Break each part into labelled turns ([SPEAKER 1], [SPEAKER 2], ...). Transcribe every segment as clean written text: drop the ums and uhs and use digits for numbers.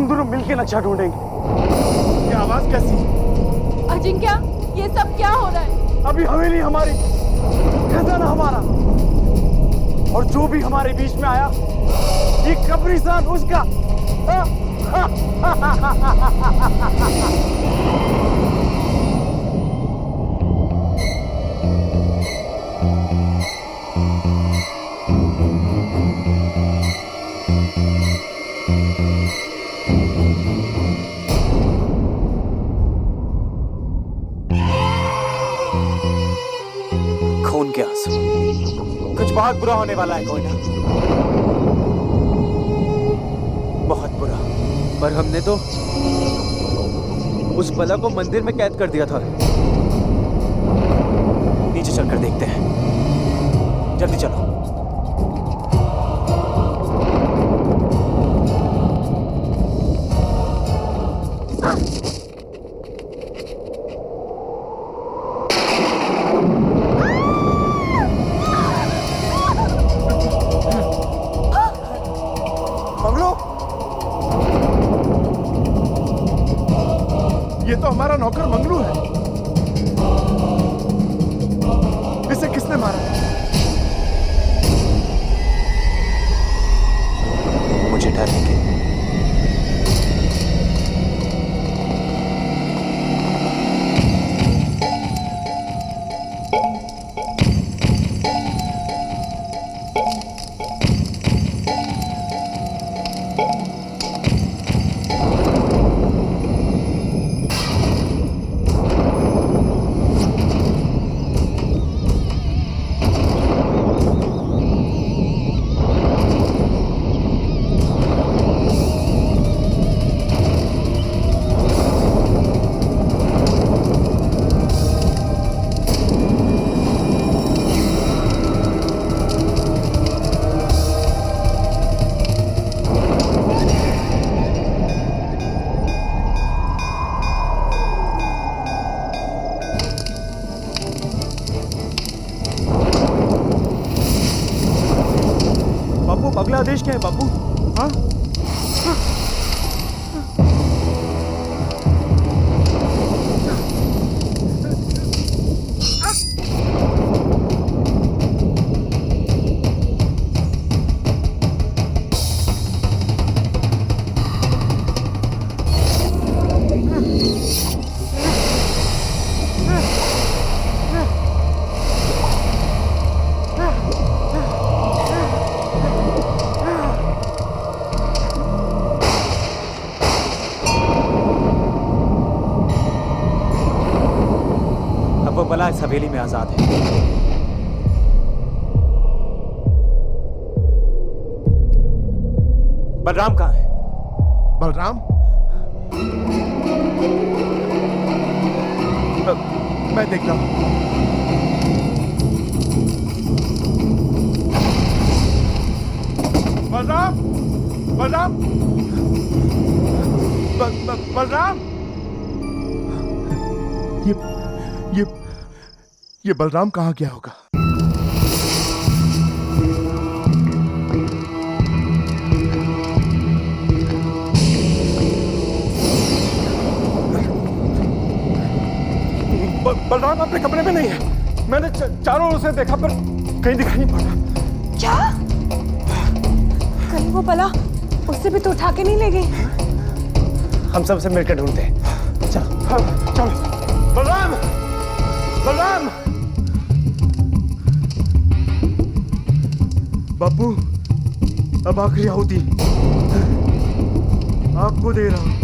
[SPEAKER 1] हम दोनों मिलके नक्शा ढूंढेंगे। ये आवाज कैसी?
[SPEAKER 2] अजिंक्य, ये सब क्या हो रहा है?
[SPEAKER 1] अभी हवेली हमारी, खजाना हमारा, और जो भी हमारे बीच में आया ये कब्रिस्तान उसका।
[SPEAKER 3] खून के आंसू, कुछ बहुत बुरा होने वाला है कोई ना, बहुत बुरा।
[SPEAKER 4] पर हमने तो उस बला को मंदिर में कैद कर दिया था।
[SPEAKER 3] नीचे चलकर देखते हैं, जल्दी चलो।
[SPEAKER 1] ये तो हमारा नौकर मंगलू है। इसे किसने मारा?
[SPEAKER 3] मुझे डर है कि
[SPEAKER 1] अगला आदेश क्या है बापू? हाँ?
[SPEAKER 3] बला इस हवेली में आजाद है। बलराम कहाँ है?
[SPEAKER 1] बलराम? मैं देखता हूं। बलराम! बलराम! बलराम! ये बलराम कहाँ गया होगा? बलराम अपने कमरे में नहीं है। मैंने चारों ओर से देखा पर कहीं दिखाई नहीं पड़ा।
[SPEAKER 2] क्या? कहीं वो बला उससे भी तो उठा के नहीं ले गई?
[SPEAKER 3] हम सबसे मिलकर ढूंढते हैं। चलो।
[SPEAKER 1] हाँ, चलो। बलराम! बलराम! बापू, अब आखिरी आहुति आपको दे रहा हूं।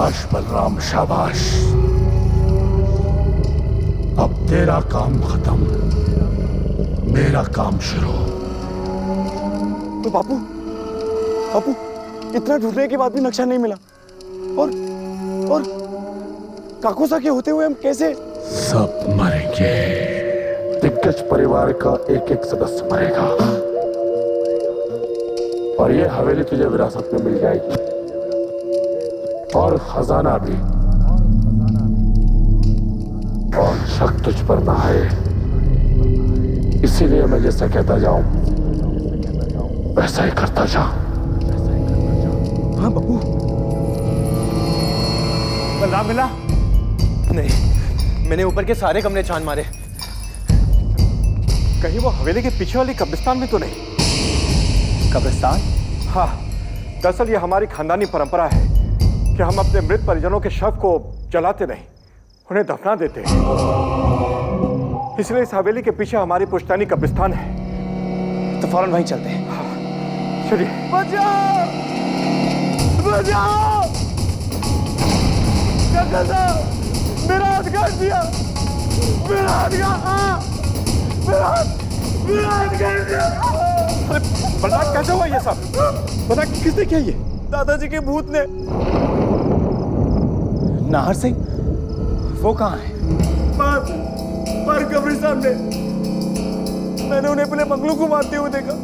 [SPEAKER 5] शाबाश बलराम शाबाश। अब तेरा काम खत्म, मेरा काम शुरू।
[SPEAKER 1] तो बापू, बापू इतना ढूंढने के बाद भी नक्शा नहीं मिला, और काकोसा के होते हुए हम कैसे?
[SPEAKER 5] सब मरेंगे। दिग्गज परिवार का एक एक सदस्य मरेगा और ये हवेली तुझे विरासत में मिल जाएगी और खजाना भी। और शक तुझ पर ना है, इसीलिए मैं जैसा कहता जाऊं वैसा ही करता जा।
[SPEAKER 1] हाँ बापू। बलराम मिला?
[SPEAKER 4] नहीं, मैंने ऊपर के सारे कमरे छान मारे।
[SPEAKER 1] कहीं वो हवेली के पीछे वाली कब्रिस्तान में तो नहीं?
[SPEAKER 4] कब्रिस्तान?
[SPEAKER 1] हाँ, दरअसल ये हमारी खानदानी परंपरा है कि हम अपने मृत परिजनों के शव को जलाते नहीं, उन्हें दफना देते हैं। इसलिए इस हवेली के पीछे हमारी पुश्तैनी कब्रिस्तान है।
[SPEAKER 4] तो फौरन वहीं चलते हैं।
[SPEAKER 1] हाँ, चलिए। बचाओ! बचाओ! मेरा हाथ काट दिया, मेरा हाथ काट दिया। अरे बलराम, कैसे हुआ ये सब? बता, किसने किया ये? दादाजी के भूत ने।
[SPEAKER 4] नाहर सिंह, वो कहाँ है?
[SPEAKER 1] पर कब्रिस्तान में। मैंने उन्हें अपने बंगलों को मारते हुए देखा,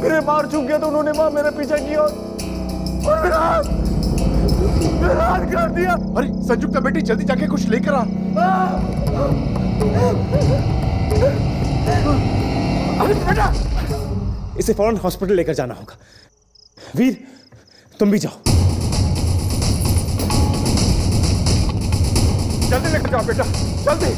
[SPEAKER 1] फिर मार चुक गया तो उन्होंने वहां मेरा पीछा किया और मेरा हाथ काट दिया।
[SPEAKER 5] अरे संयुक्ता बेटी, जल्दी जाके कुछ लेकर आ।
[SPEAKER 1] अरे बेटा,
[SPEAKER 6] इसे फौरन हॉस्पिटल लेकर जाना होगा। वीर, तुम भी जाओ।
[SPEAKER 1] जल्दी लेकर जाओ बेटा, जल्दी।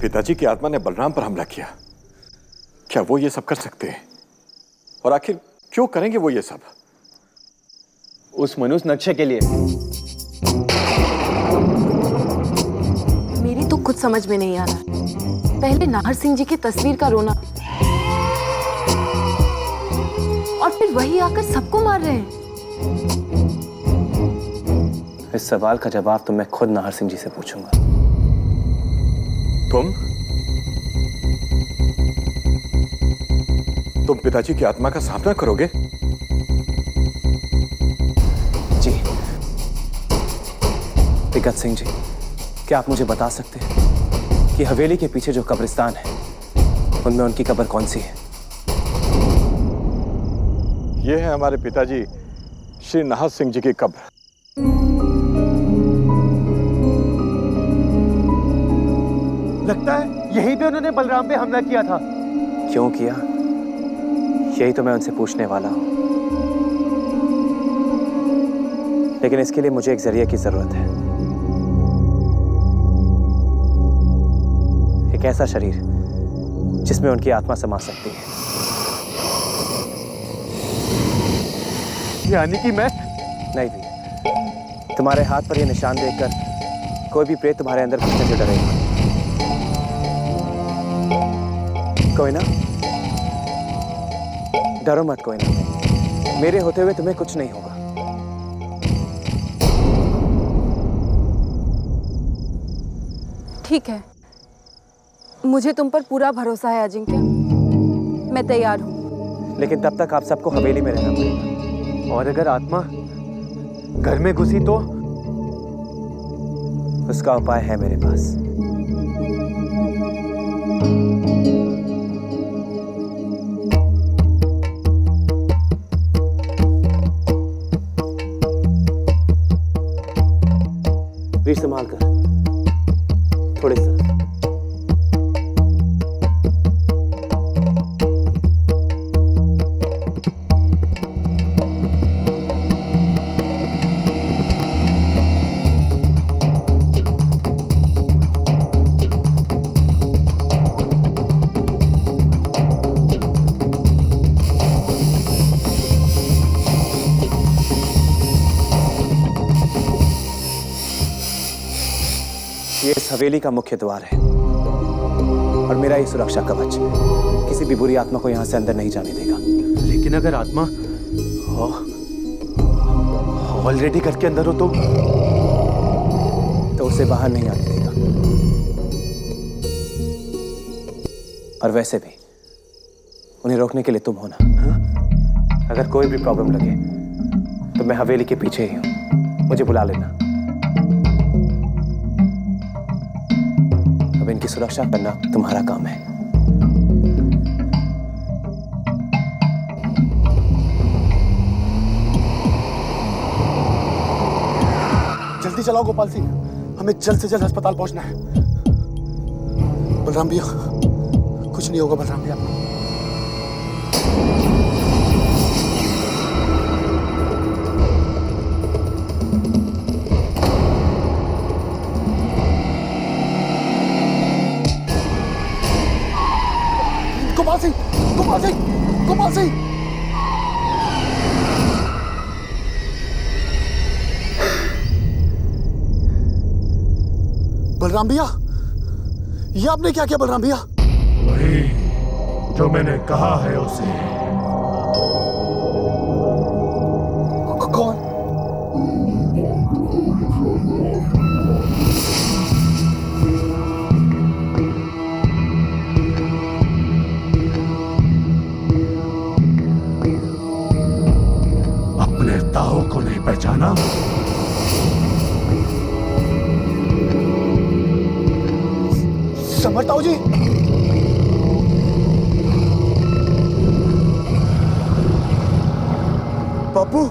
[SPEAKER 1] पिताजी की आत्मा ने बलराम पर हमला किया। क्या वो ये सब कर सकते हैं? और आखिर क्यों करेंगे वो ये सब?
[SPEAKER 4] उस मनुष्य नक्शे के लिए।
[SPEAKER 2] मेरी तो कुछ समझ में नहीं आ रहा। पहले नाहर सिंह जी की तस्वीर का रोना, और फिर वही आकर सबको मार रहे हैं।
[SPEAKER 3] इस सवाल का जवाब तो मैं खुद नाहर सिंह जी से पूछूंगा।
[SPEAKER 1] तुम पिताजी की आत्मा का सामना करोगे?
[SPEAKER 3] जी। टिकट सिंह जी, क्या आप मुझे बता सकते हैं कि हवेली के पीछे जो कब्रिस्तान है उनमें उनकी कब्र कौन सी है?
[SPEAKER 1] ये है हमारे पिताजी श्री नाहर सिंह जी की कब्र।
[SPEAKER 4] लगता है यहीं पे उन्होंने बलराम पे हमला किया था।
[SPEAKER 3] क्यों किया, यही तो मैं उनसे पूछने वाला हूं। लेकिन इसके लिए मुझे एक जरिए की जरूरत है। एक ऐसा शरीर जिसमें उनकी आत्मा समा सकती है।
[SPEAKER 4] यानी कि मैं?
[SPEAKER 3] नहीं भी, तुम्हारे हाथ पर यह निशान देखकर कोई भी प्रेत तुम्हारे अंदर घुसने से डरेगा। कोई ना, डरो मत, कोई ना। मेरे होते हुए तुम्हें कुछ नहीं होगा।
[SPEAKER 2] ठीक है, मुझे तुम पर पूरा भरोसा है अजिंक्य। मैं तैयार हूं।
[SPEAKER 3] लेकिन तब तक आप सबको हवेली में रहना पड़ेगा।
[SPEAKER 4] और अगर आत्मा घर में घुसी तो?
[SPEAKER 3] उसका उपाय है मेरे पास। वीर, संभाल कर, थोड़ी सा। ये इस हवेली का मुख्य द्वार है। और मेरा ये सुरक्षा कवच किसी भी बुरी आत्मा को यहां से अंदर नहीं जाने देगा।
[SPEAKER 4] लेकिन अगर आत्मा ऑलरेडी घर के अंदर हो
[SPEAKER 3] तो उसे बाहर नहीं आने देगा। और वैसे भी उन्हें रोकने के लिए तुम हो ना। अगर कोई भी प्रॉब्लम लगे तो मैं हवेली के पीछे ही हूं, मुझे बुला लेना। अब इनकी सुरक्षा करना तुम्हारा काम है।
[SPEAKER 7] जल्दी चलाओ गोपाल सिंह, हमें जल्द से जल्द अस्पताल पहुंचना है। बलराम भैया, कुछ नहीं होगा बलराम भैया। गोपाल सिंह, गोपाल सिंह, गोपाल सिंह! बलराम भैया, ये आपने क्या किया बलराम भैया?
[SPEAKER 5] वही जो मैंने कहा है उसे।
[SPEAKER 7] कौन?
[SPEAKER 5] अपने ताऊ को नहीं पहचाना?
[SPEAKER 7] समरताऊ जी, बापू,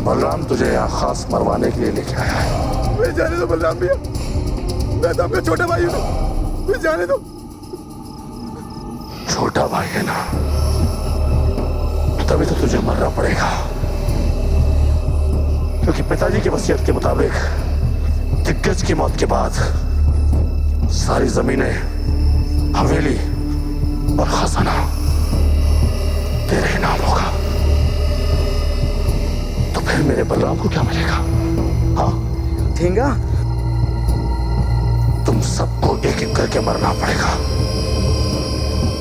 [SPEAKER 5] बलराम तुझे यहाँ खास मरवाने के लिए लेके आया है।
[SPEAKER 7] मुझे जाने दो बलराम भैया, मैं तो आपका छोटा भाई हूँ, मुझे जाने दो।
[SPEAKER 5] छोटा भाई है ना, तभी तो तुझे मरना पड़ेगा, क्योंकि पिताजी की वसीयत के मुताबिक दिग्गज की मौत के बाद सारी जमीनें, हवेली और खजाना तेरे ही नाम होगा। तो फिर मेरे बलराम को क्या मिलेगा? हाँ,
[SPEAKER 3] ठेंगा,
[SPEAKER 5] तुम सबको एक एक करके मरना पड़ेगा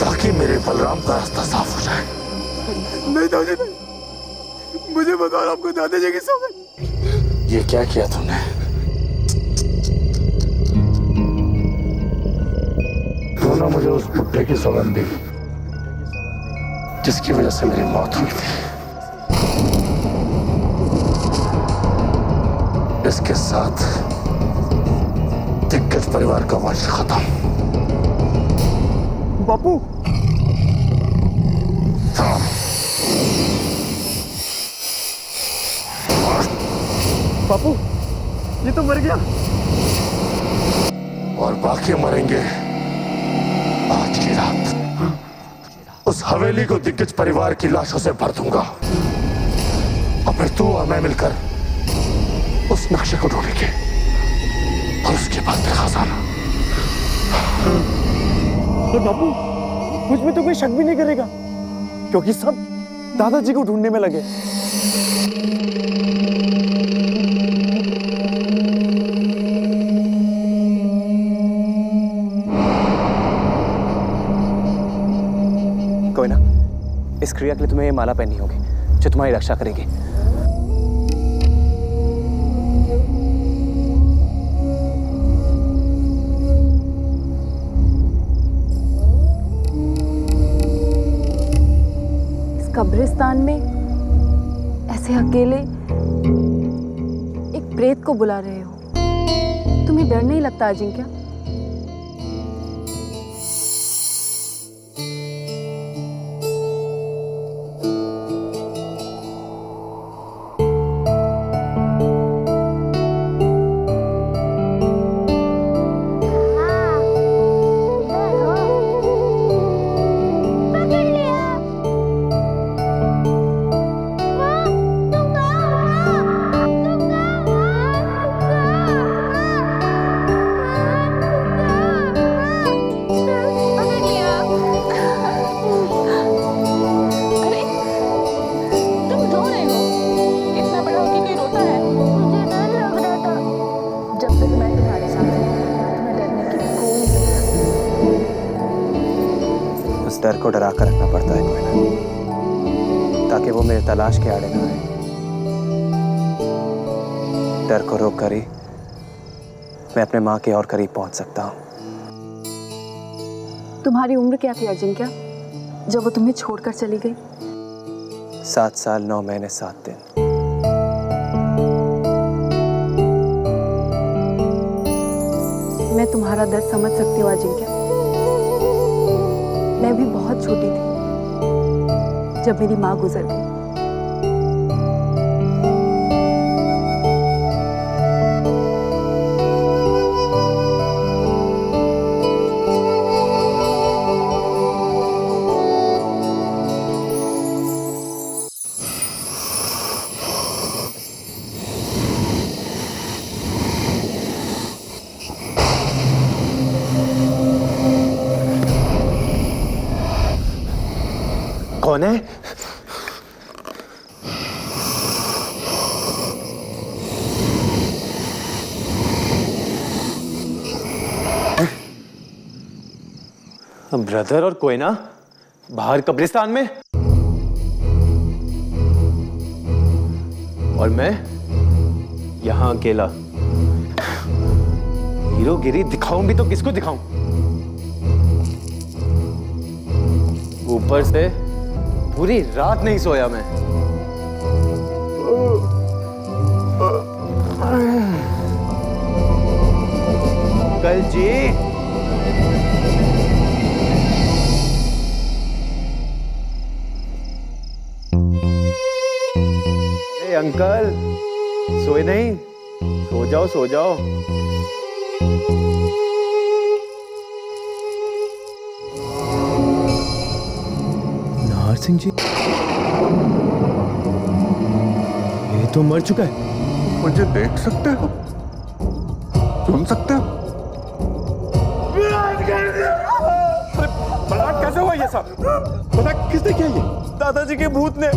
[SPEAKER 5] ताकि मेरे बलराम का रास्ता साफ हो जाए।
[SPEAKER 7] नहीं ताऊ जी, नहीं, मुझे बताओ आपको दादा जी की सौगंध।
[SPEAKER 5] ये क्या किया तुमने? तूने मुझे उस बुड्ढे की सौगंध दी जिसकी वजह से मेरी मौत हुई थी। इसके साथ दिग्गज परिवार का वंश खत्म।
[SPEAKER 7] बापू, बापू, ये तो मर गया।
[SPEAKER 5] और बाकी मरेंगे आज की रात। उस हवेली को दिग्गज परिवार की लाशों से भर दूंगा और फिर तू और मैं मिलकर उस नक्शे को ढूंढेंगे और उसके बाद फिर खजाना।
[SPEAKER 4] और बापू, मुझ में तो कोई शक भी नहीं करेगा, क्योंकि सब दादाजी को ढूंढने में लगे।
[SPEAKER 3] कोई ना, इस क्रिया के लिए तुम्हें ये माला पहननी होगी जो तुम्हारी रक्षा करेगी।
[SPEAKER 2] इस कब्रिस्तान में ऐसे अकेले एक प्रेत को बुला रहे हो, तुम्हें डर नहीं लगता अजिंक्य?
[SPEAKER 3] को डरा कर रखना पड़ता है कोई ना, ताकि वो मेरे तलाश के आड़े ना आए। डर को रोक कर ही मैं अपने माँ के और करीब पहुंच सकता हूँ।
[SPEAKER 2] तुम्हारी उम्र क्या थी अजिंक्य जब वो तुम्हें छोड़कर चली गई?
[SPEAKER 3] 7 साल 9 महीने 7 दिन।
[SPEAKER 2] मैं तुम्हारा दर्द समझ सकती हूँ अजिंक्य। मैं भी बहुत छोटी थी जब मेरी माँ गुजर गई।
[SPEAKER 3] कौन है? ब्रदर और कोयना बाहर कब्रिस्तान में, और मैं यहां अकेला। हीरोगिरी दिखाऊं भी तो किसको दिखाऊं? ऊपर से पूरी रात नहीं सोया मैं। अंकल जी, अरे अंकल, सोए नहीं? सो जाओ सो जाओ।
[SPEAKER 6] नाहर सिंह जी, ये तो मर चुका है।
[SPEAKER 5] मुझे देख सकते हो, सुन सकते हो?
[SPEAKER 1] बलात्कार कैसे हुआ ये सब?
[SPEAKER 4] पता किसने किया ये? दादाजी के भूत ने।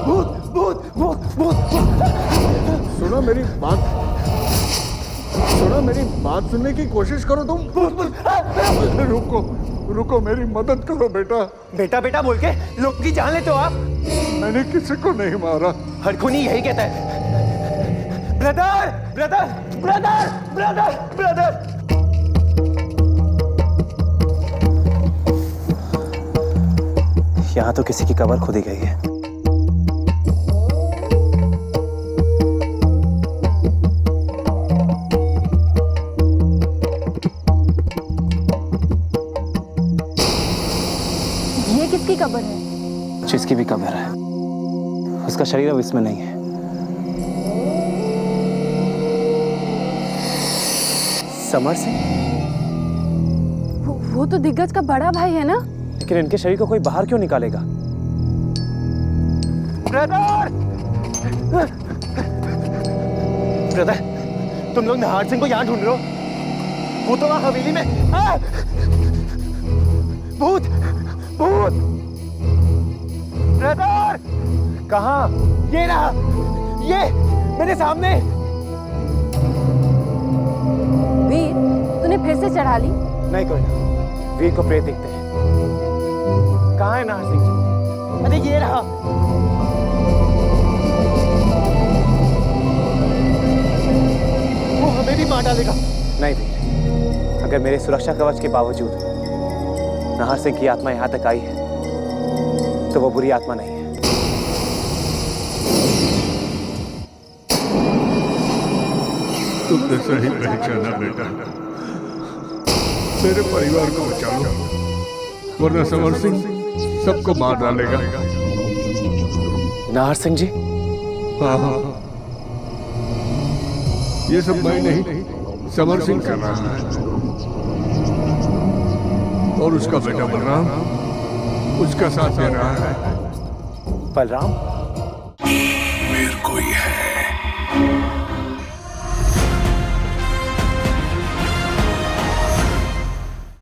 [SPEAKER 4] भूत भूत भूत भूत।
[SPEAKER 5] सुनो मेरी बात, सुनो मेरी बात सुनने की कोशिश करो तुम। रुको रुको, मेरी मदद करो बेटा।
[SPEAKER 3] बेटा बेटा बोल के लोग की जान लेते हो आप।
[SPEAKER 5] मैंने किसी को नहीं मारा।
[SPEAKER 3] हर खूनी यही कहता है, brother brother brother brother brother. यहां तो किसी की कब्र खुदी गई है।
[SPEAKER 2] ये किसकी कब्र है?
[SPEAKER 3] जिसकी भी कब्र है, उसका शरीर अब इसमें नहीं है। समर सिंह?
[SPEAKER 2] वो तो दिग्गज का बड़ा भाई है ना?
[SPEAKER 3] लेकिन इनके शरीर को कोई बाहर क्यों निकालेगा? ब्रदर! ब्रदर, तुम लोग नाहर सिंह को यहाँ ढूंढ रहे हो? वो तो वहाँ हवेली में। भूत! भूत! ब्रदर! कहाँ? ये रहा! ये मेरे सामने!
[SPEAKER 2] वीर, तूने फिर से चढ़ा ली?
[SPEAKER 3] नहीं कोई ना, वीर को प्रेत दिखते हैं। कहाँ है नाहर सिंह जी? अरे ये रहा। वो हमें भी मार डालेगा। नहीं वीर, अगर मेरे सुरक्षा कवच के बावजूद नाहर सिंह की आत्मा यहां तक आई है तो वो बुरी आत्मा नहीं है।
[SPEAKER 5] तुमने सही पहचाना बेटा। मेरे परिवार को बचा लो, वरना समर सिंह सबको मार डालेगा।
[SPEAKER 3] नाहर सिंह जी?
[SPEAKER 5] हाँ हाँ, ये सब मैं नहीं, समर सिंह कर रहा है। और उसका बेटा बलराम उसका साथ दे रहा है।
[SPEAKER 3] बलराम?
[SPEAKER 8] वीर कोई है